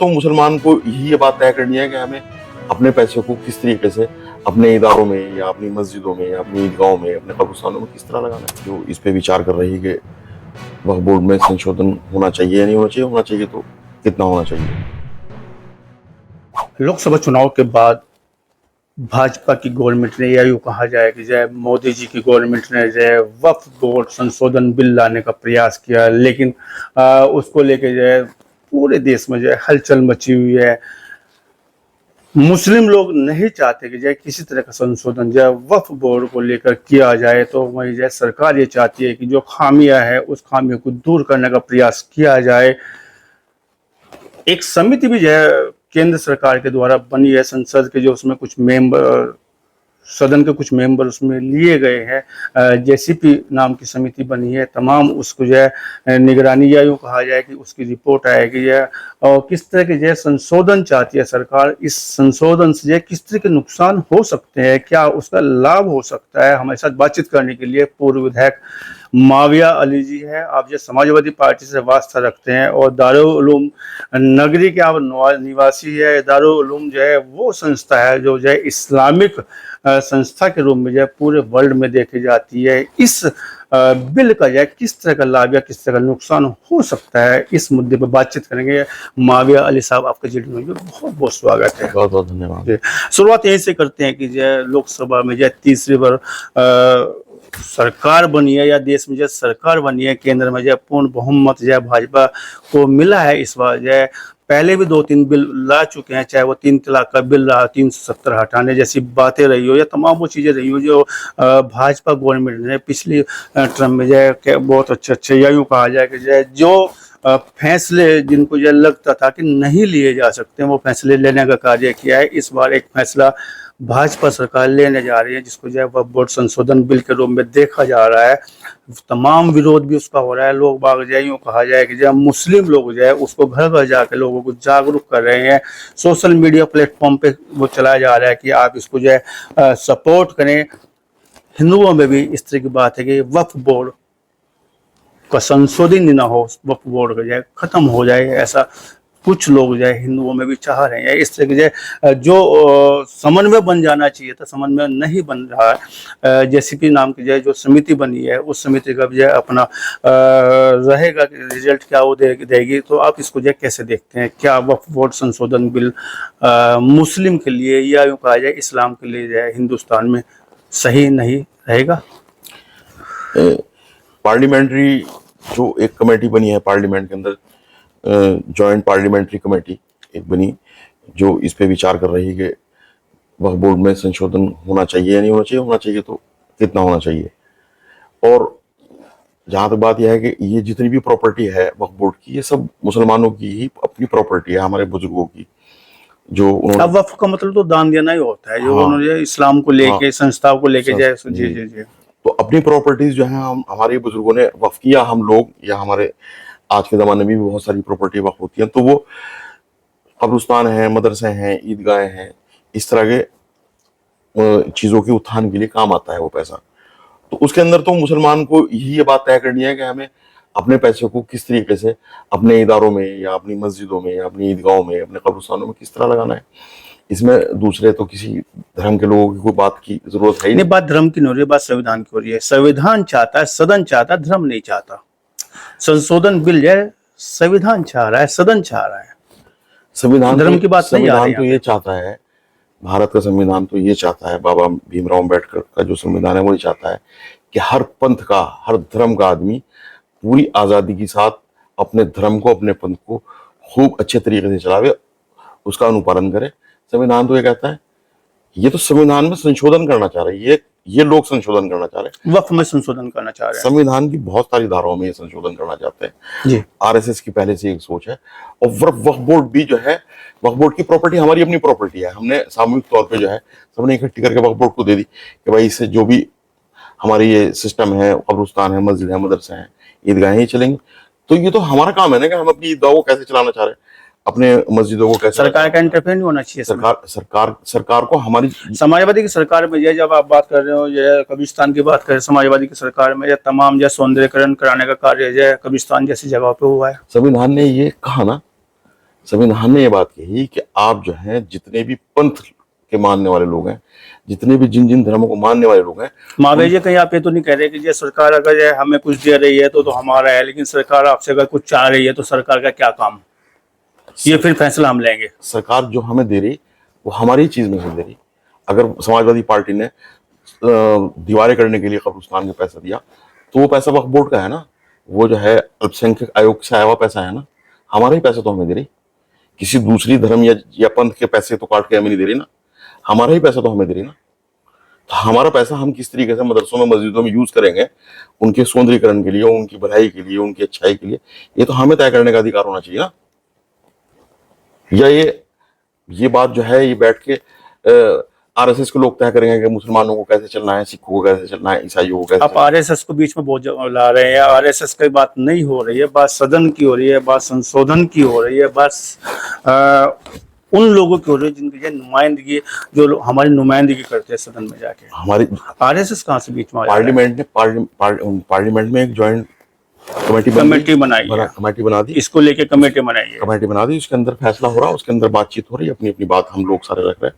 तो मुसलमान को यही ये बात तय करनी है कि हमें अपने पैसे को किस तरीके से अपने इदारों में या अपनी मस्जिदों में या अपनी ईदगाहों में अपने कब्रिस्तानों में किस तरह लगाना है। जो इस पे विचार कर रही है कि वक्फ बोर्ड में संशोधन होना चाहिए या नहीं होना चाहिए तो कितना होना चाहिए। लोकसभा चुनाव के बाद भाजपा की गवर्नमेंट ने या यूँ कहा जाए कि जय मोदी जी की गवर्नमेंट ने जय वक्फ बोर्ड संशोधन बिल लाने का प्रयास किया, लेकिन उसको लेके जो है पूरे देश में जो है हलचल मची हुई है। मुस्लिम लोग नहीं चाहते कि जो किसी तरह का संशोधन जो है वक्फ बोर्ड को लेकर किया जाए, तो वही जो सरकार ये चाहती है कि जो खामियां है उस खामियों को दूर करने का प्रयास किया जाए। एक समिति भी जो है केंद्र सरकार के द्वारा बनी है, संसद के जो उसमें कुछ मेंबर, सदन के कुछ मेंबर उसमें लिए गए हैं। जेसीपी नाम की समिति बनी है, तमाम उसको जो है निगरानी या यूँ कहा जाए कि उसकी रिपोर्ट आएगी है और किस तरह के जो है संशोधन चाहती है सरकार। इस संशोधन से जो है किस तरह के नुकसान हो सकते हैं, क्या उसका लाभ हो सकता है। हमारे साथ बातचीत करने के लिए पूर्व विधायक माविया अली जी है। आप जो समाजवादी पार्टी से वास्ता रखते हैं और दारुल उलूम नगरी के आप निवासी है। दारुल उलूम जो है वो संस्था है जो है इस्लामिक संस्था के रूप में जो है पूरे वर्ल्ड में देखी जाती है। इस बिल का जो है किस तरह का लाभ या किस तरह का नुकसान हो सकता है, इस मुद्दे पर बातचीत करेंगे। माविया अली साहब, आपका जीडी में बहुत बहुत स्वागत है। बहुत बहुत धन्यवाद। शुरुआत यहीं से करते हैं कि जो है लोकसभा में जो है तीसरी बार सरकार बनी है या देश में जो सरकार बनी है, केंद्र में जो पूर्ण बहुमत जो है भाजपा को मिला है। इस बार जो है पहले भी 2-3 बिल ला चुके हैं, चाहे वो 3 तलाक का बिल रहा, 370 हटाने जैसी बातें रही हो या तमाम वो चीज़ें रही हो जो भाजपा गवर्नमेंट ने पिछली टर्म में जो है बहुत अच्छे या यूँ कहा जाए कि जो फैसले जिनको जो लगता था कि नहीं लिए जा सकते, वो फैसले लेने का कार्य किया है। इस बार एक फैसला भाजपा सरकार लेने जा रही है जिसको जो है वक्फ बोर्ड संशोधन बिल के रूप में देखा जा रहा है। तमाम विरोध भी उसका हो रहा है। लोग बाग जो यूँ कहा जाए कि जब मुस्लिम लोग जो है उसको घर घर जाकर लोगों को जागरूक कर रहे हैं। सोशल मीडिया प्लेटफॉर्म पे वो चलाया जा रहा है कि आप इसको जो है सपोर्ट करें। हिंदुओं में भी इस तरह की बात है कि वक्फ बोर्ड का संशोधन ना हो, वक्फ बोर्ड का जो है खत्म हो जाए, ऐसा कुछ लोग जो है हिंदुओं में भी चाह रहे हैं। इस तरह के जो समन्वय बन जाना चाहिए था, समन्वय नहीं बन रहा है। जेसीपी नाम की जो समिति बनी है उस समिति का जो है अपना रहेगा कि रिजल्ट क्या वो देगी। तो आप इसको जो कैसे देखते हैं, क्या वक्फ बोर्ड संशोधन बिल मुस्लिम के लिए या यूँ कहा जाए इस्लाम के लिए जो है हिंदुस्तान में सही नहीं रहेगा? पार्लियामेंट्री जो एक कमेटी बनी है पार्लियामेंट के अंदर, जॉइंट पार्लियामेंट्री कमेटी एक बनी जो इस पे विचार कर रही है कि वक्फ बोर्ड में संशोधन होना चाहिए या नहीं होना चाहिए तो कितना होना चाहिए। और जहाँ तक बात यह है कि ये जितनी भी प्रॉपर्टी है वक्फ बोर्ड की, ये सब मुसलमानों की ही अपनी प्रॉपर्टी है, हमारे बुजुर्गों की, जो उन्होंने। अब वक्फ का मतलब तो दान देना ही होता है, जो उन्होंने इस्लाम को लेके संस्थाओं को लेके जाए। जी जी जी। तो अपनी प्रॉपर्टीज जो है हम हमारे बुजुर्गों ने वक्फ किया, हम लोग या हमारे आज के ज़माने में भी बहुत सारी प्रॉपर्टी वक्फ होती हैं, तो वो कब्रिस्तान हैं, मदरसे हैं, ईदगाहें हैं, इस तरह के चीज़ों के उत्थान के लिए काम आता है वो पैसा। तो उसके अंदर तो मुसलमान को यही ये बात तय करनी है कि हमें अपने पैसे को किस तरीके से अपने इदारों में या अपनी मस्जिदों में या अपनी ईदगाहों में अपने कब्रिस्तानों में किस तरह लगाना है। इसमें दूसरे तो किसी धर्म के लोगों की कोई बात की जरूरत है ही नहीं। बात धर्म की नहीं हो रही, बात संविधान की हो रही है। संविधान चाहता है, सदन चाहता है, धर्म नहीं चाहता। संशोधन बिल जो है संविधान चाह रहा है, सदन चाह रहा है, संविधान धर्म की बात नहीं आ रही। संविधान तो ये चाहता है, भारत का संविधान तो ये चाहता है, बाबा भीमराव अम्बेडकर का जो संविधान है वो ये चाहता है कि हर पंथ का, हर धर्म का आदमी पूरी आज़ादी के साथ अपने धर्म को, अपने पंथ को खूब अच्छे तरीके से चलावे, उसका अनुपालन करे। संविधान तो ये कहता है, ये तो संविधान में संशोधन करना चाह रहे हैं, ये लोग संशोधन करना चाह रहे हैं, वक्फ में संशोधन करना चाह रहे हैं। संविधान की बहुत सारी धाराओं में ये संशोधन करना चाहते हैं जी। आरएसएस की पहले से एक सोच है। और वक्फ बोर्ड भी जो है, वक्फ बोर्ड की प्रॉपर्टी हमारी अपनी प्रॉपर्टी है, हमने सामूहिक तौर पे जो है सबने इकट्ठी करके वक्फ बोर्ड को दे दी कि भाई इससे जो भी हमारी ये सिस्टम है, कब्रिस्तान है, मस्जिद है, मदरसे हैं, ईदगाहें ही चलेंगी। तो ये तो हमारा काम है ना कि हम अपनी ईदगाह को कैसे चलाना चाह रहे हैं, अपने मस्जिदों को कैसे। सरकार का इंटरफेयर नहीं होना चाहिए। सरकार को हमारी समाजवादी की सरकार में ये, जब आप बात कर रहे हो ये कब्रिस्तान की बात करें, समाजवादी की सरकार में ये तमाम जो सौंदर्यकरण कराने का कार्य जो कब्रिस्तान जैसी जगह पे हुआ है। संविधान ने ये कहा ना संविधान ने ये बात कही कि आप जो हैं जितने भी पंथ के मानने वाले लोग हैं, जितने भी जिन जिन धर्मों को मानने वाले लोग हैं, महावीर जी कहीं आप ये तो नहीं कह रहे कि ये सरकार अगर ये हमें कुछ दे रही है तो हमारा है, लेकिन सरकार आपसे अगर कुछ चाह रही है तो सरकार का क्या काम, ये फिर फैसला हम लेंगे। सरकार जो हमें दे रही वो हमारी चीज में से दे रही। अगर समाजवादी पार्टी ने दीवारें करने के लिए कब्रिस्तान में पैसा दिया तो वो पैसा वक्फ बोर्ड का है ना, वो जो है अल्पसंख्यक आयोग से आया हुआ पैसा है ना, हमारा ही पैसा तो हमें दे रही। किसी दूसरी धर्म या पंथ के पैसे तो काट के हमें नहीं दे रही ना, हमारा ही पैसा तो हमें दे रही ना। तो हमारा पैसा हम किस तरीके से मदरसों में मस्जिदों में यूज करेंगे उनके सौंदर्यीकरण के लिए, उनकी भलाई के लिए, उनकी अच्छाई के लिए, ये तो हमें तय करने का अधिकार होना चाहिए ना। या ये बात जो है ये बैठ के आरएसएस के लोग तय करेंगे कि मुसलमानों को कैसे चलना है, सिखों को कैसे चलना है, ईसाइयों को कैसे। आप आरएसएस को बीच में बहुत ला रहे हैं। आरएसएस की बात नहीं हो रही है, बात सदन की हो रही है, बात संशोधन की हो रही है, बात उन लोगों की हो रही है जिनकी नुमाइंदगी, जो हमारी नुमाइंदगी करते हैं सदन में जाके। हमारी आरएसएस कहाँ से बीच में? पार्लियामेंट में एक ज्वाइंट कमेटी बना दी, इसको लेके कमेटी बना दी। उसके अंदर फैसला हो रहा है, उसके अंदर बातचीत हो रही है, अपनी अपनी बात हम लोग सारे रख रहे हैं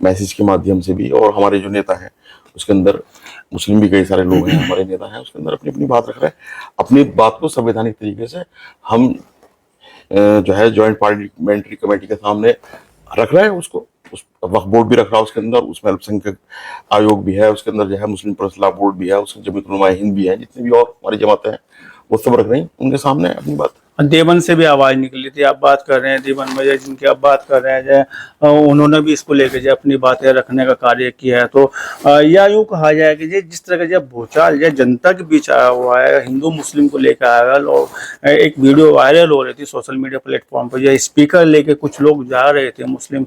मैसेज के माध्यम से भी, और हमारे जो नेता हैं उसके अंदर मुस्लिम भी कई सारे लोग हैं हमारे नेता हैं, उसके अंदर अपनी अपनी बात रख रहे हैं। अपनी बात को संवैधानिक तरीके से हम जो है ज्वाइंट पार्लियामेंट्री कमेटी के सामने रख रहे हैं। उसको उस वक्फ बोर्ड भी रख रहा है उसके अंदर, उसमें अल्पसंख्यक आयोग भी है, उसके अंदर जो है मुस्लिम पर्सनल बोर्ड भी है, उसमें जमीयत उलमा हिंद भी है, जितने भी और हमारी जमातें हैं वो सब रख रही हैं उनके सामने अपनी बात। देवन से भी आवाज निकली थी, आप बात कर रहे हैं देवन में जिनकी आप बात कर रहे हैं, उन्होंने भी इसको लेकर जो अपनी बातें रखने का कार्य किया है। तो या यूँ कहा जाए कि जिस तरह का जब भूचाल जनता के बीच आया हुआ है, हिंदू मुस्लिम को लेकर आया, और एक वीडियो वायरल हो रही थी सोशल मीडिया प्लेटफॉर्म पर, यह स्पीकर लेके कुछ लोग जा रहे थे, मुस्लिम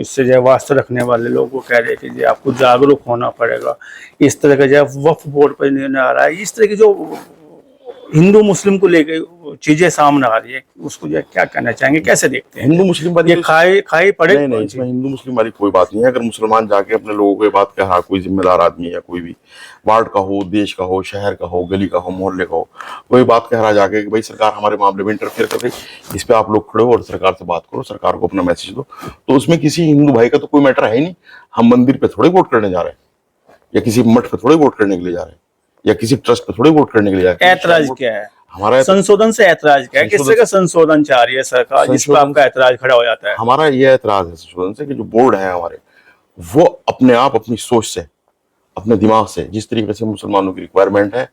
इससे जो वास्ते रखने वाले लोग, वो कह रहे थे कि आपको जागरूक होना पड़ेगा। इस तरह का जो वक्फ बोर्ड पर निर्णय आ रहा है, इस तरह की जो हिंदू मुस्लिम को लेकर चीजें सामने आ रही है, उसको जो क्या कहना चाहेंगे, कैसे देखते हैं? हिंदू मुस्लिम वाली ये खाई पड़े? नहीं, इसमें हिंदू मुस्लिम वाली कोई बात नहीं है। अगर मुसलमान जाके अपने लोगों को ये बात कह रहा, कोई जिम्मेदार आदमी है, या कोई भी वार्ड का हो, देश का हो, शहर का हो, गली का हो, मोहल्ले का हो, कोई बात कह रहा जाके कि भाई सरकार हमारे मामले में इंटरफेयर कर रही, इस पे आप लोग खड़े हो और सरकार से बात करो, सरकार को अपना मैसेज दो, तो उसमें किसी हिंदू भाई का तो कोई मैटर है ही नहीं। हम मंदिर पे थोड़े वोट करने जा रहे हैं, या किसी मठ पे थोड़े वोट करने के लिए जा रहे हैं, या किसी ट्रस्ट पे थोड़े वोट करने के लिए जा रहे हैं। ऐतराज क्या है हमारा? संशोधन से ऐतराज क्या है? किस तरह का संशोधन चाह रही है सरकार, जिस पर आपका ऐतराज खड़ा हो जाता है? हमारा ये ऐतराज है संशोधन से कि जो बोर्ड है हमारे, वो अपने आप अपनी सोच से, अपने दिमाग से, जिस तरीके से मुसलमानों की रिक्वायरमेंट है,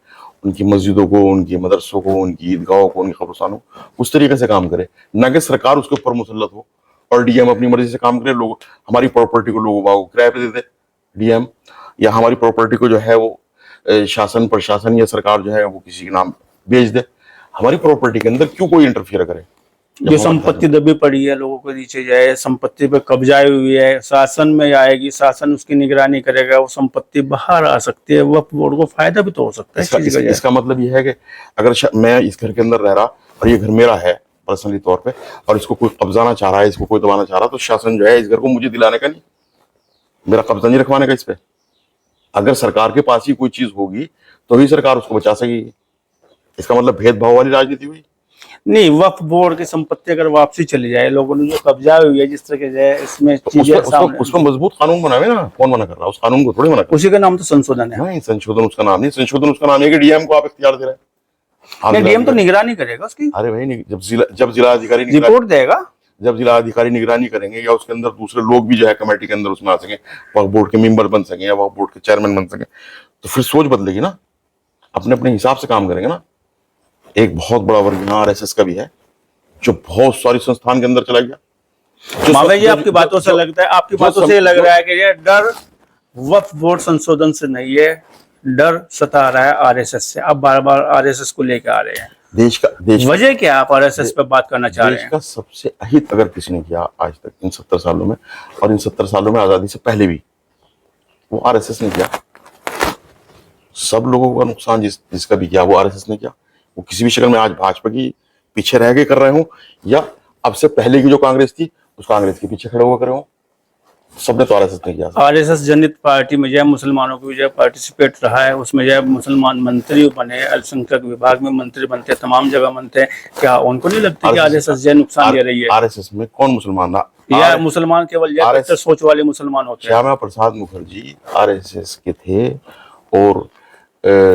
उनकी मस्जिदों को, उनकी मदरसों को, उनकी ईदगाहों को, उनकी कब्रिस्तानों को, उस तरीके से काम करे, न कि सरकार उसके ऊपर मुसल्लत हो और डीएम अपनी मर्जी से काम करे। लोग हमारी प्रॉपर्टी को लोगों को किराए पे दे दे डीएम, या हमारी प्रॉपर्टी को जो है वो शासन प्रशासन या सरकार जो है वो किसी के नाम बेच दे। हमारी प्रॉपर्टी के अंदर क्यों कोई इंटरफियर करे? जो संपत्ति दबी पड़ी है, लोगों को नीचे जाए, संपत्ति पे कब्जा हुई है, शासन में आएगी, शासन उसकी निगरानी करेगा, वो संपत्ति बाहर आ सकती है, वह बोर्ड को फायदा भी तो हो सकता है। इसका मतलब यह है कि अगर मैं इस घर के अंदर रह रहा और ये घर मेरा है पर्सनली तौर पे, और इसको कोई कब्जाना चाह रहा है, इसको कोई दबाना चाह रहा, तो शासन जो है इस घर को मुझे दिलाने का नहीं, मेरा कब्जा नहीं रखवाने का इस पे। अगर सरकार के पास ही कोई चीज होगी तो ही सरकार उसको बचा सकेगी। इसका मतलब भेदभाव वाली राजनीति हुई नहीं। वक्फ बोर्ड की संपत्ति अगर वापसी चली जाए, लोगों ने जो कब्जा हुई है जिस तरह के इसमें उसमें मजबूत कानून बनावे ना। कौन मना कर रहा है? उस कानून को थोड़ी मना कर। उसी का नाम तो संशोधन है। नहीं, संशोधन उसका नाम नहीं, संशोधन उसका नाम है कि डीएम को आप इख्तियार दे रहे हैं। डीएम तो निगरानी करेगा उसकी। अरे भाई, जब जिला अधिकारी रिपोर्ट देगा, जब जिला अधिकारी निगरानी करेंगे, या उसके अंदर दूसरे लोग भी जो है कमेटी के अंदर उसमें आ सके, वक्फ बोर्ड के मेंबर बन सके या वक्फ बोर्ड के चेयरमैन बन सके, तो फिर सोच बदलेगी ना, अपने अपने हिसाब से काम करेंगे ना। एक बहुत बड़ा वर्ग यहाँ आरएसएस का भी है जो बहुत सारी संस्थान के अंदर चला गया। महावीर जी, आपकी बातों से लगता है, आपकी बातों से लग रहा है कि ये डर वक्फ बोर्ड संशोधन से नहीं है, डर सता रहा है आरएसएस से। आप बार बार आरएसएस को लेकर आ रहे हैं। देश वजह क्या आप आरएसएस पे बात करना चाह रहे हैं? देश का सबसे अहित अगर किसी ने किया आज तक इन 70 सालों में, और इन 70 सालों में आजादी से पहले भी, वो आरएसएस ने किया। सब लोगों का नुकसान जिसका भी किया वो आरएसएस ने किया। वो किसी भी शक्ल में आज भाजपा की पीछे रह के कर रहे हो, या अब से पहले की जो कांग्रेस थी उस कांग्रेस के पीछे खड़े हुआ कर रहे हो, सबने तो आरएसएस नहीं किया। आरएसएस जनित पार्टी में जो है मुसलमानों को जो है पार्टिसिपेट रहा है, उसमें जो है मुसलमान मंत्री बने, अल्पसंख्यक विभाग में मंत्री बनते, तमाम जगह बनते हैं। क्या उनको नहीं लगता कि आरएसएस जो है नुकसान दे रही है? आरएसएस में कौन मुसलमान था? या मुसलमान केवल जो है कट्टर सोच वाले मुसलमान होते हैं? श्यामा प्रसाद मुखर्जी आरएसएस के थे और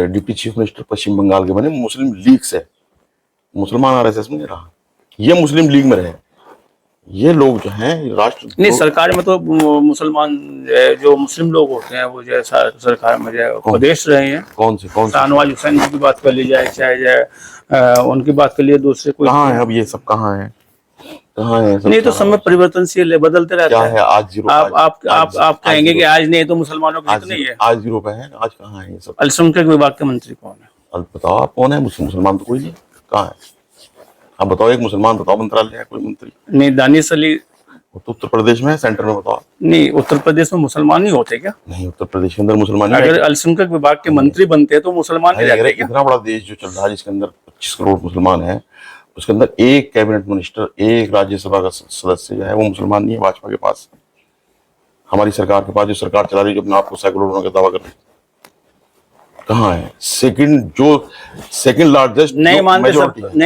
डिप्टी चीफ मिनिस्टर पश्चिम बंगाल के बने मुस्लिम लीग से। मुसलमान आरएसएस में नहीं रहा, ये मुस्लिम लीग में रहे। ये लोग जो हैं राष्ट्र नहीं, सरकार में तो मुसलमान जो मुस्लिम लोग होते हैं वो जो है सरकार में जो है प्रदेश रहे हैं। कौन से शाहनवाज हुसैन की बात कर ली जाए, चाहे जो उनकी बात कर लिए, दूसरे कोई कहाँ है अब ये सब? कहाँ है सब? नहीं, तो समय परिवर्तनशील है, बदलते रहता क्या है। है आज जीरो? आप कहेंगे कि आज नहीं तो मुसलमानों की तो नहीं है। आज जीरो पे है, आज कहाँ है ये सब? अल्पसंख्यक विभाग के मंत्री कौन है? अब बताओ आप कौन है? मुसलमान तो कोई नहीं, कहाँ है? आप बताओ, एक मुसलमान बताओ मंत्रालय है कोई मंत्री? नहीं, दानिश अली वो तो उत्तर प्रदेश में है, सेंटर में बताओ। नहीं, उत्तर प्रदेश में मुसलमान नहीं होते क्या? नहीं, उत्तर प्रदेश के अंदर मुसलमान अगर अल्पसंख्यक विभाग के मंत्री बनते हैं तो मुसलमान नहीं रहते क्या? इतना बड़ा देश जो चल रहा है जिसके अंदर 25 करोड़ मुसलमान है, उसके अंदर एक कैबिनेट मिनिस्टर, एक राज्यसभा का सदस्य जो है वो मुसलमान नहीं है भाजपा के पास। हमारी सरकार के पास जो सरकार चला रही है, जो अपने आप को सेकुलर का दावा कर रही है, कहाँ है? सेकंड लार्जेस्ट नहीं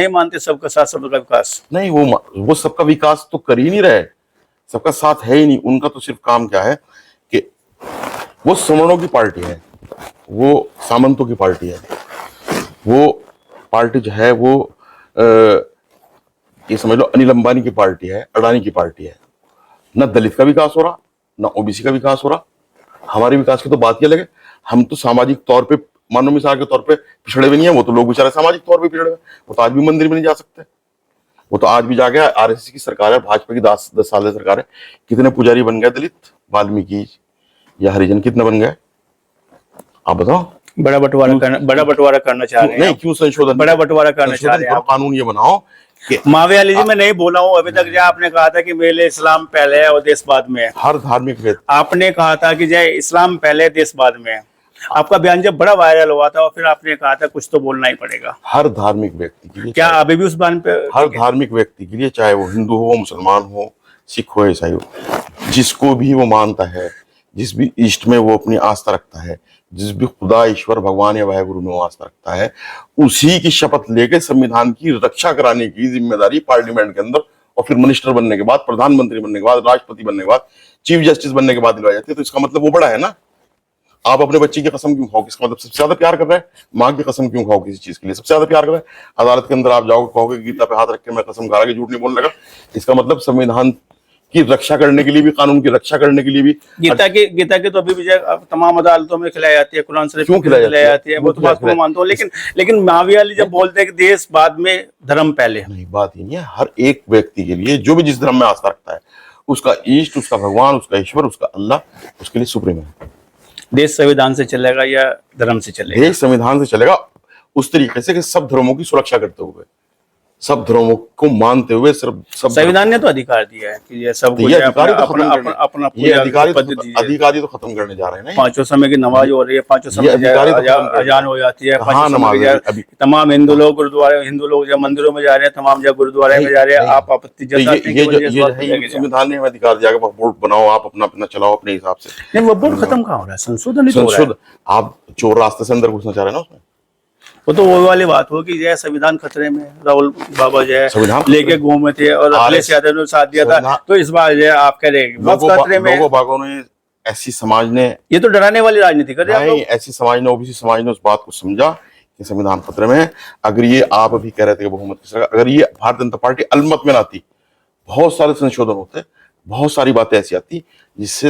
मानते सबका साथ सबका विकास। नहीं, वो सबका विकास तो कर ही नहीं रहे, सबका साथ है ही नहीं। उनका तो सिर्फ काम क्या है कि वो सवर्णों की पार्टी है, वो सामंतों की पार्टी है। वो पार्टी जो है वो ये समझ लो अनिल अंबानी की पार्टी है, अडानी की पार्टी है। न दलित का विकास हो रहा, न ओबीसी का विकास हो रहा। हमारे विकास की तो बात ही अलग है। हम तो सामाजिक तौर पे, मानव मिसाल के तौर पे पिछड़े भी नहीं है। वो तो लोग बेचारे सामाजिक तौर पे पिछड़े हुए, वो तो आज भी मंदिर में नहीं जा सकते। वो तो आज भी जाके, आरएसएस की सरकार है, भाजपा की 10 साल की सरकार है, कितने पुजारी बन गए दलित, वाल्मीकि या हरिजन कितने बन गए? आप बताओ। बड़ा बंटवारा करना चाह रहे हैं? नहीं, क्यों संशोधन? बड़ा बंटवारा करना चाह रहे हैं? कानून ये बनाओ कि माविया अली जी, मैं नहीं बोला हूँ अभी तक। जो आपने कहा था कि मेरे इस्लाम पहले है और देश बाद में है। हर धार्मिक व्यक्ति, आपने कहा था कि जय इस्लाम पहले देश बाद में है। आपका बयान जब बड़ा वायरल हुआ था और फिर आपने कहा था कुछ तो बोलना ही पड़ेगा। हर धार्मिक व्यक्ति के लिए, क्या अभी भी उस बयान पे? हर धार्मिक व्यक्ति के लिए, चाहे वो हिंदू हो, मुसलमान हो, सिख हो, ईसाई हो, जिसको भी वो मानता है, जिस भी इष्ट में वो अपनी आस्था रखता है, जिस भी खुदा, ईश्वर, भगवान या वाहेगुरु में वो आस्था रखता है, उसी की शपथ लेके संविधान की रक्षा कराने की जिम्मेदारी पार्लियामेंट के अंदर और फिर मिनिस्टर बनने के बाद, प्रधानमंत्री बनने के बाद, राष्ट्रपति बनने के बाद, चीफ जस्टिस बनने के बाद दिलवाई जाती है। तो इसका मतलब वो बड़ा है ना। आप अपने बच्चे की कसम क्यों खाओगे? इसका मतलब सबसे ज्यादा प्यार कर रहे हैं। माँ की कसम क्यों खाओ किसी चीज के लिए? सबसे ज्यादा प्यार कर रहे हैं। अदालत के अंदर आप जाओगे, कहोगे गीता पे हाथ रख के मैं कसम खा रहा, झूठ नहीं बोलने लगा। इसका मतलब संविधान की रक्षा करने के लिए भी, कानून की रक्षा करने के लिए भी गीता की तो अभी भी तमाम अदालतों में खिलाई जाती है, कुरान शरीफ क्यों खिलाई जाती है? वो तो बात को मानता हूँ, लेकिन माविया अली जब बोलते हैं कि देश बाद में धर्म पहले, नहीं, बात ही नहीं है। हर एक व्यक्ति के लिए, जो भी जिस धर्म में आस्था रखता है, उसका इष्ट, उसका भगवान, उसका ईश्वर, उसका अल्लाह उसके लिए सुप्रीम है। देश संविधान से चलेगा या धर्म से चलेगा? देश संविधान से चलेगा, उस तरीके से कि सब धर्मों की सुरक्षा करते हुए, सब धर्मों को मानते हुए। सब संविधान ने तो अधिकार दिया है कि ये सब अधिकारी तो खत्म करने जा रहे हैं ना। 5 समय की नमाज हो रही है, 5 समय अजान हो जाती है, 5 समय तमाम हिंदू लोग गुरुद्वारे, हिंदू लोग जब मंदिरों में जा रहे हैं, तमाम जगह गुरुद्वारे में जा रहे हैं। आप आपत्ति जताते हैं कि संविधान ने अधिकार दिया कि बोर्ड बनाओ, आप अपना चलाओ अपने हिसाब से। नहीं, वो बोर्ड खत्म कहाँ हो रहा है? संशोधन आप चोर रास्ते से अंदर घुसना चाह रहे हैं ना उसमें। वो तो वो वाली बात हो कि जय संविधान खतरे में, राहुल बाबा जो है लेके घूमे थे और अखिलेश यादव ने साथ दिया था। तो इस बार जो है आप कह रहे हैं खतरे में, लोगों बागों ने, ऐसी समाज ने, ये तो डराने वाली राजनीति कर रहे हैं। नहीं, ऐसी समाज ने, ओबीसी समाज ने उस बात को समझा कि संविधान खतरे में है। अगर ये आप अभी कह रहे थे कि बहुमत की सरकार, अगर ये भारतीय जनता पार्टी अलमत में लाती, बहुत सारे संशोधन होते, बहुत सारी बातें ऐसी आती जिससे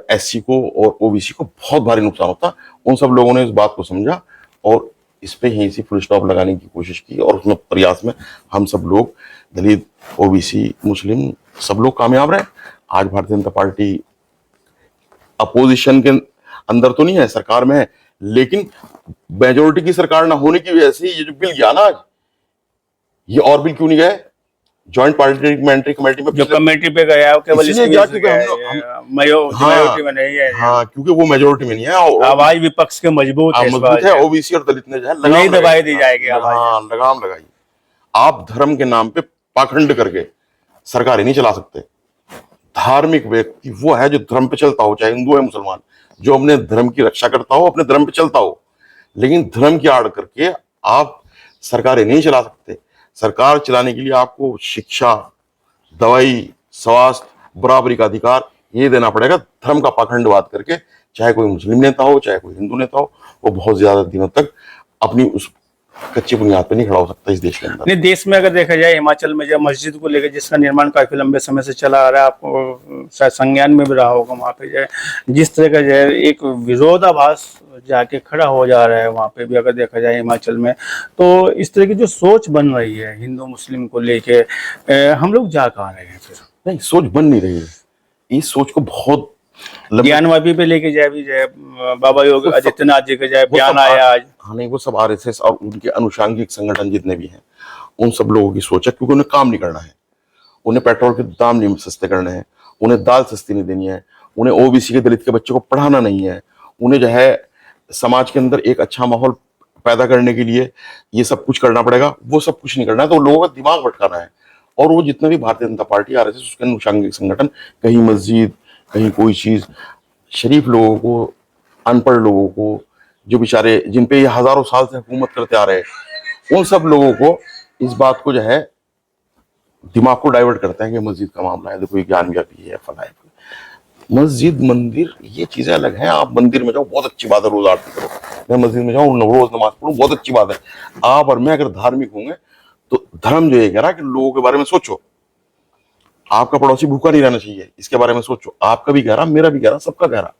एससी को और ओबीसी को बहुत भारी नुकसान होता। उन सब लोगों ने इस बात को समझा और इस पे यहीं से फुल स्टॉप लगाने की कोशिश की और उसमें प्रयास में हम सब लोग, दलित, ओबीसी, मुस्लिम, सब लोग कामयाब रहे। आज भारतीय जनता पार्टी अपोजिशन के अंदर तो नहीं है, सरकार में है, लेकिन मेजोरिटी की सरकार ना होने की वजह से ये जो बिल गया ना आज, ये और बिल क्यों नहीं गए ज्वाइंट पार्लियामेंट्री कमेटी में? जो कमेटी पे गया है केवल इसलिए गया क्योंकि मेजोरिटी में नहीं है। हाँ, क्योंकि वो मेजोरिटी में नहीं है। आवाज विपक्ष के मजबूत है। ओबीसी और दलित ने जो है नहीं दबाई दी जाएगी, लगाम लगाई। आप धर्म के नाम पे पाखंड करके सरकार ही नहीं चला सकते। धार्मिक व्यक्ति वो है जो धर्म पे चलता हो, चाहे हिंदू है मुसलमान, जो अपने धर्म की रक्षा करता हो, अपने धर्म पे चलता हो। लेकिन धर्म की आड़ करके आप सरकारें नहीं चला सकते। सरकार चलाने के लिए आपको शिक्षा, दवाई, स्वास्थ्य, बराबरी का अधिकार ये देना पड़ेगा। धर्म का पाखंडवाद करके चाहे कोई मुस्लिम नेता हो, चाहे कोई हिंदू नेता हो, वो बहुत ज्यादा दिनों तक अपनी उस कच्ची बुनियाद पे नहीं खड़ा हो सकता इस देश के अंदर। नहीं, देश में अगर देखा जाए, हिमाचल में जब मस्जिद को लेकर जिसका निर्माण काफी लंबे समय से चला आ रहा है, आपको शायद संज्ञान में भी रहा होगा, वहाँ पे जो है जिस तरह का जो है एक विरोधाभास जाके खड़ा हो जा रहा है, वहाँ पे भी अगर देखा जाए हिमाचल में, तो इस तरह की जो सोच बन रही है हिंदू मुस्लिम को लेके, हम लोग जा कहाँ रहे हैं फिर? नहीं, सोच बन नहीं रही है। इस सोच को बहुत ज्ञानवापी पे लेके जाए भी जाए, बाबा योगी आदित्यनाथ जी का जाए बयान आया आज। हाँ, नहीं, वो सब आरएसएस और उनके अनुषांगिक संगठन जितने भी हैं, उन सब लोगों की सोच है, क्योंकि उन्हें काम नहीं करना है, उन्हें पेट्रोल के दाम नहीं सस्ते करने हैं, उन्हें दाल सस्ती नहीं देनी है, उन्हें ओबीसी के, दलित के बच्चों को पढ़ाना नहीं है, उन्हें जो है समाज के अंदर एक अच्छा माहौल पैदा करने के लिए ये सब कुछ करना पड़ेगा। वो सब कुछ नहीं करना है, तो लोगों का दिमाग भटकाना है। और वो जितने भी भारतीय जनता पार्टी, आरएसएस, उसके अनुषांगिक संगठन, कहीं मस्जिद, कहीं कोई चीज, शरीफ लोगों को, अनपढ़ लोगों को, जो बेचारे जिन पे ये हजारों साल से हुकूमत करते आ रहे हैं, उन सब लोगों को इस बात को जो है दिमाग को डाइवर्ट करते हैं कि मस्जिद का मामला है, देखो ये ज्ञान व्यापी है, फला है। मस्जिद, मंदिर, ये चीजें अलग हैं। आप मंदिर में जाओ, बहुत अच्छी बात है, रोज आरती करो। मैं मस्जिद में जाऊँ, रोज नमाज पढ़ूं, बहुत अच्छी बात है। आप और मैं अगर धार्मिक होंगे तो धर्म जो ये कह रहा है कि लोगों के बारे में सोचो, आपका पड़ोसी भूखा नहीं रहना चाहिए, इसके बारे में सोचो। आपका भी कह रहा, मेरा भी कह रहा, सबका कह रहा।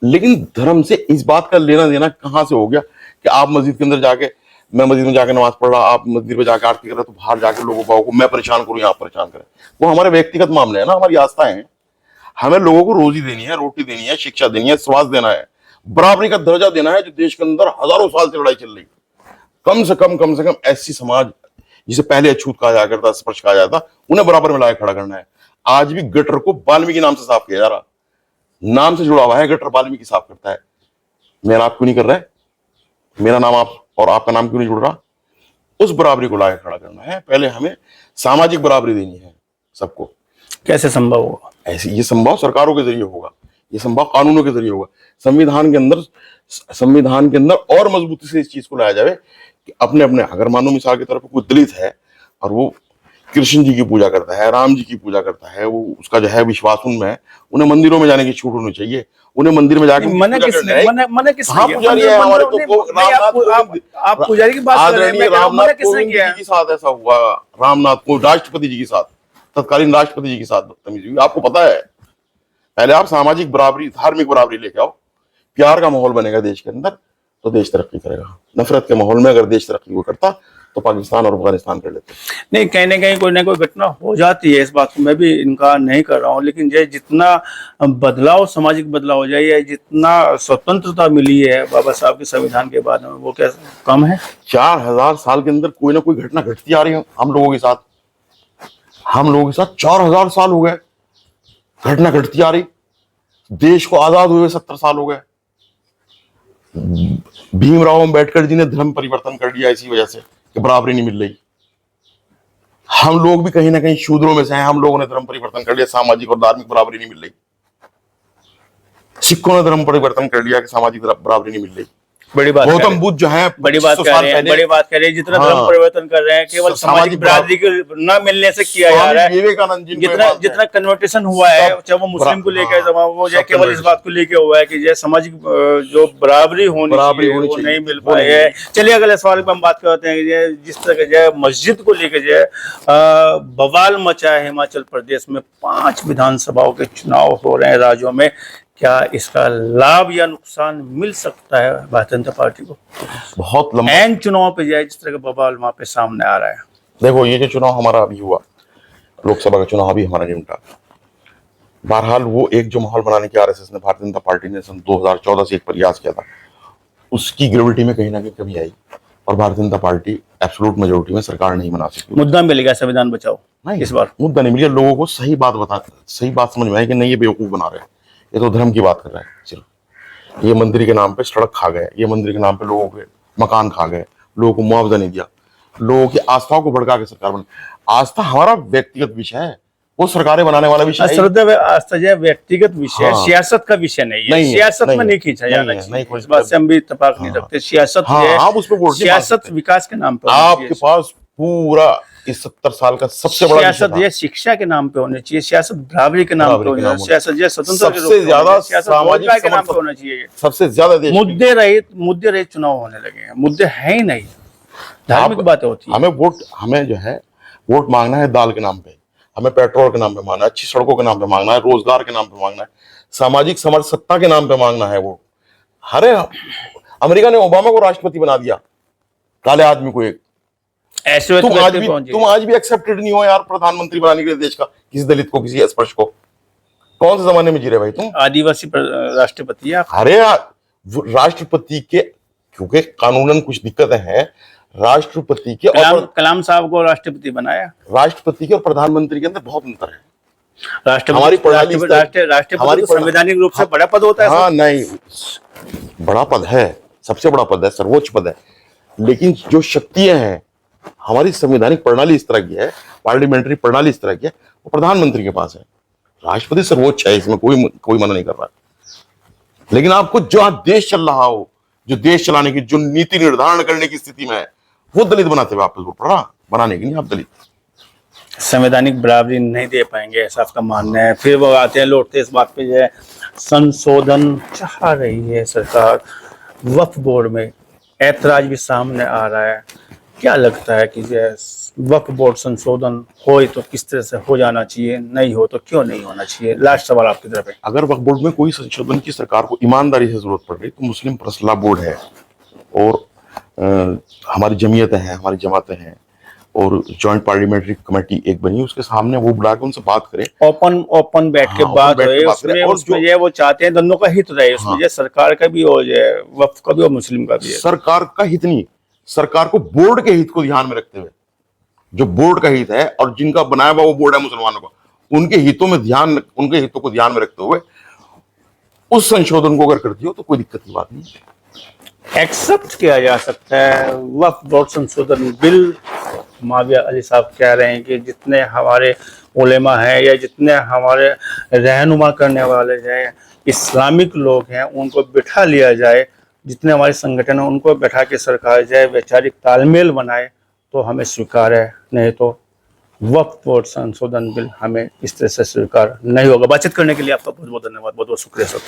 लेकिन धर्म से इस बात का लेना देना कहां से हो गया कि आप मस्जिद के अंदर जाके, मैं मस्जिद में जाके नमाज पढ़ रहा, आप मंदिर में जाके आरती कर रहे, तो बाहर जाके लोगों को मैं परेशान करूं या आप परेशान करें। वो हमारे व्यक्तिगत मामले है ना, हमारी आस्थाएं हैं। हमें लोगों को रोजी देनी है, रोटी देनी है, शिक्षा देनी है, स्वास्थ्य देना है, बराबरी का दर्जा देना है, जो देश के अंदर हजारों साल से लड़ाई चल रही। कम से कम ऐसी समाज जिसे पहले अछूत कहा जाया करता, स्पर्श कहा जाता, उन्हें बराबर में लाके खड़ा करना है। आज भी गटर को वाल्मीकि नाम से साफ किया जा रहा, नाम से जुड़ा हुआ है, गटर वाल्मीकि साफ करता है। मेरा आप क्यों नहीं कर रहा है? मेरा नाम आप और आपका नाम क्यों नहीं जुड़ रहा? उस बराबरी को लाके खड़ा करना है। पहले हमें सामाजिक बराबरी देनी है सबको। कैसे संभव होगा? ऐसे ये संभव सरकारों के जरिए होगा, ये संभव कानूनों के जरिए होगा। संविधान के अंदर और मजबूती से इस चीज को लाया जाए कि अपने अपने, अगर मानो मिसाल की तरफ कोई दलित है और वो कृष्ण जी की पूजा करता है, राम जी की पूजा करता है, वो उसका जो है विश्वास उनमें है, उन्हें मंदिरों में जाने की छूट होनी चाहिए। उन्हें मंदिर में जाके मना किसने? हाँ, पुजारी है हमारे, तो आप पुजारी की बात कर रहे हैं, रामनाथ कोविंद जी के साथ ऐसा हुआ, रामनाथ को राष्ट्रपति जी के साथ, तत्कालीन राष्ट्रपति जी के साथ बदतमीजी हुई। आपको पता है, पहले आप सामाजिक बराबरी, धार्मिक बराबरी लेके आओ, प्यार का माहौल बनेगा देश के अंदर, तो देश तरक्की करेगा। नफरत के माहौल में अगर देश तरक्की को करता तो पाकिस्तान और अफगानिस्तान कर लेते। नहीं, कहीं ना कहीं कोई ना कोई घटना हो जाती है, इस बात को मैं भी इनकार नहीं कर रहा हूँ, लेकिन जो जितना बदलाव, सामाजिक बदलाव हो जाए, या जितना स्वतंत्रता मिली है बाबा साहब के संविधान के बाद में, वो क्या कम है? 4000 साल के अंदर कोई ना कोई घटना घटती आ रही है हम लोगों के साथ। 4000 साल हो गए, घटना घटती आ रही। देश को आजाद हुए 70 साल हो गए। भीमराव अंबेडकर जी ने धर्म परिवर्तन कर दिया इसी वजह से कि बराबरी नहीं मिल रही। हम लोग भी कहीं ना कहीं शूद्रों में से हैं, हम लोगों ने धर्म परिवर्तन कर लिया, सामाजिक और धार्मिक बराबरी नहीं मिल रही। सिखों ने धर्म परिवर्तन कर लिया कि सामाजिक बराबरी नहीं मिल रही। बड़ी बात गौतम बुद्ध जो है बड़ी बात कर रहे हैं, जितना धर्म परिवर्तन कर रहे हैं केवल सामाजिक बराबरी के न मिलने से किया जा रहा है। विवेकानंद जी जितना कन्वर्टेशन हुआ है, चाहे वो मुस्लिम को लेकर, वो केवल इस बात को लेकर हुआ है कि सामाजिक जो बराबरी होनी चाहिए वो नहीं मिल पाई है। चलिए अगले सवाल पर हम बात करते हैं कि जिस तरह जो मस्जिद को लेकर जो बवाल मचा है हिमाचल प्रदेश में, 5 विधानसभाओं के चुनाव हो रहे हैं राज्यों में, क्या इसका लाभ या नुकसान मिल सकता है भारतीय जनता पार्टी को? बहुत लंबा एन चुनाव पे जाए जिस तरह का बवाल वहां पे सामने आ रहा है। देखो, ये जो चुनाव हमारा अभी हुआ, लोकसभा का चुनाव अभी हमारा निपटा, बहरहाल वो एक जो माहौल बनाने की आरएसएस ने, भारतीय जनता पार्टी ने सन 2014 से एक प्रयास किया था, उसकी ग्रेविटी में कहीं ना कहीं कमी आई और Bharatiya Janata party absolute majority में सरकार नहीं बना सकी। मुद्दा मिल गया संविधान बचाओ, नहीं, इस बार मुद्दा नहीं मिल गया। लोगों को सही बात समझ में आई कि नहीं, ये बेवकूफ बना रहे हैं, ये तो धर्म की बात कर रहा है सिर्फ। ये मंदिर के नाम पे सड़क खा गए, ये मंदिर के नाम पे लोगों के मकान खा गए, लोगों को मुआवजा नहीं दिया, लोगों की आस्थाओं को भड़का के सरकार बनी। आस्था हमारा व्यक्तिगत विषय है, वो सरकारें बनाने वाला विषय है। श्रद्धा आस्था जो है व्यक्तिगत विषय है, हाँ। सियासत का विषय नहीं है। नहीं है, सियासत नहीं में है, नहीं खींचा नहीं जाना है, चाहिए, नहीं कोई इस बात से हम भी इत्तेफाक नहीं हाँ। रखते। सियासत हाँ, जो है, आप उसमें वोट नहीं मांग सियासत सकते। विकास के नाम पे होनी आपके चाहिए। पास पूरा इस 70 साल का सबसे बड़ा विषय सियासत था। ये शिक्षा के नाम पे होनी चाहिए, सियासत बराबरी के नाम पे बराबरी होनी के नाम चाहिए, होना सियासत ये स्वतंत्र के रूप सबसे में ज्यादा होनी चाहिए, सियासत सामाजिक रोजगार के नाम पे समर्थन होना चाहिए। सबसे ज्यादा देश की। मुद्दे रहित चुनाव होने लगे हैं, मुद्दे है ही नहीं, धार्मिक आप- बातें होती है। हमें जो है वोट मांगना है दाल के नाम पे, हमें पेट्रोल के नाम पे मांगना है, अच्छी सड़कों के नाम पे मांगना है, रोजगार के नाम पे मांगना है, सामाजिक समरसत्ता के नाम पे मांगना है वोट। अरे अमेरिका ने ओबामा को राष्ट्रपति बना दिया, काले आदमी को एक। ऐसे तुम आज व्यक्ति भी पहुंच तुम आज भी एक्सेप्टेड नहीं हो यार प्रधानमंत्री बनाने के लिए देश का, किसी दलित को, किसी अस्पृश्य को। कौन से जमाने में जी रहे भाई तुम? आदिवासी राष्ट्रपति है आप। अरे राष्ट्रपति के, क्योंकि कानूनन कुछ दिक्कतें हैं, राष्ट्रपति के और कलाम साहब को राष्ट्रपति बनाया। राष्ट्रपति के और प्रधानमंत्री के अंदर बहुत अंतर है। राष्ट्रपति हमारी प्रणाली राष्ट्रपति तो संवैधानिक रूप से बड़ा पद होता है। हाँ नहीं, बड़ा पद है, सबसे बड़ा पद है, सर्वोच्च पद है, लेकिन जो शक्तियां हैं, हमारी संवैधानिक प्रणाली इस तरह की है, पार्लियामेंट्री प्रणाली इस तरह की है, वो प्रधानमंत्री के पास है। राष्ट्रपति सर्वोच्च है, इसमें कोई मना नहीं कर रहा। लेकिन आपको जो देश चल रहा हो, जो देश चलाने की, जो नीति निर्धारण करने की स्थिति में है, वो दलित बनाते हुए आपको पड़ रहा, बनाने की नहीं आप दलित। संवैधानिक बराबरी नहीं दे पाएंगे ऐसा आपका मानना है। फिर वो आते हैं, लौटते इस बात पे, जो है संशोधन चाह रही है सरकार वक्फ बोर्ड में, ऐतराज भी सामने आ रहा है। क्या लगता है कि जो वक्फ बोर्ड संशोधन हो तो किस तरह से हो जाना चाहिए, नहीं हो तो क्यों नहीं होना चाहिए? लास्ट सवाल आपकी तरफ है। अगर वक्फ बोर्ड में कोई संशोधन की सरकार को ईमानदारी से जरूरत पड़ रही तो मुस्लिम पर्सनल बोर्ड है, और हमारी जमीयतें हैं, हमारी जमातें हैं, और जॉइंट पार्लियामेंट्री कमेटी एक बनी, उसके सामने वो बुला के उनसे बात करें, ओपन बैठ के हाँ, बात बैठ के होए, बात करें। और उसमें जो ये वो चाहते हैं दोनों का हित रहे, उसमें हाँ। ये सरकार का भी हो जाए, वक्फ का भी और मुस्लिम का भी है। सरकार का हित नहीं, सरकार को बोर्ड के हित को ध्यान में रखते हुए, जो बोर्ड का हित है और जिनका बनाया हुआ वो बोर्ड है मुसलमानों का, उनके हितों को ध्यान में रखते हुए उस संशोधन को अगर करती हो तो कोई दिक्कत की बात नहीं है। एक्सेप्ट किया जा सकता है वक्फ बोर्ड संशोधन बिल। माविया अली साहब कह रहे हैं कि जितने हमारे उलेमा हैं या जितने हमारे रहनुमा करने वाले हैं, इस्लामिक लोग हैं, उनको बिठा लिया जाए, जितने हमारे संगठन हैं उनको बैठा के सरकार जाए, वैचारिक तालमेल बनाए तो हमें स्वीकार है, नहीं तो वक्फ बोर्ड संशोधन बिल हमें इस तरह से स्वीकार नहीं होगा। बातचीत करने के लिए आपका बहुत बहुत धन्यवाद, बहुत बहुत शुक्रिया सर।